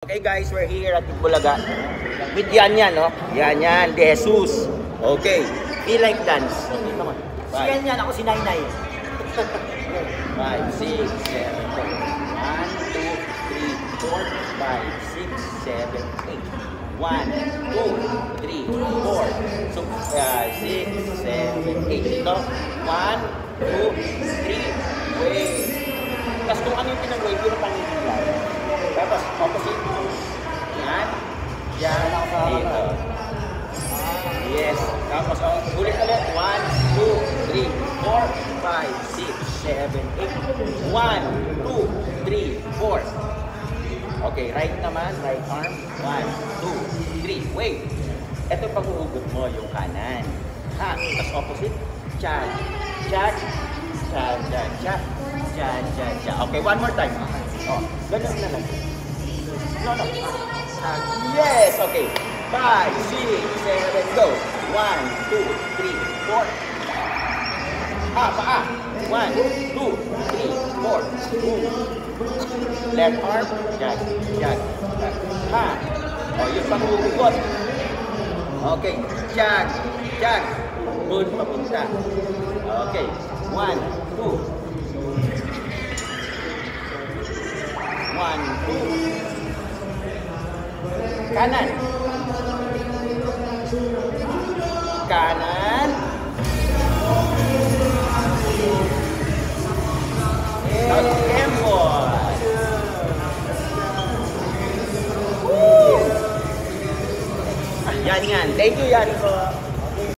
Okay guys, we're here at Bulaga with Yan, no? Yan, De Jesus. Okay, feel like dance. Okay, come on. Si Yan, ako si Nainay. 5, 6, 7, 1, 2, 3, 4, 5, 6, 7, 8. 1, 2, 3, 4. So, 6, 7, 8. Ito, 1, 2, 3, wave. Tapos kung ano yung pinag-wave, yun ang pangingilay. Tapos, opposite. Yan. Yan. Dito. Yes. Tapos, ulit. 1, 2, 3, 4, 5, 6, 7, 8. 1, 2, 3, 4. Okay, right naman. Right arm. 1, 2, 3. Wait. Ito pag-uugot mo yung kanan. Ha? Tapos opposite. Chan. Chan. Chan, chan, chan. Chan, chan, chan. Okay, one more time. Oh, ganun na lang. No. Yes, okay. 5, 6, 7, go. 1, 2, 3, 4. Paa. 1, 2, 3, 4. Left arm. Jag. Ha. O, yung panghugot. Okay. Jag. Good, papunta. Okay. 1, 2. 1, 2. Kanan. Tempo. Yan. Thank you, Yan.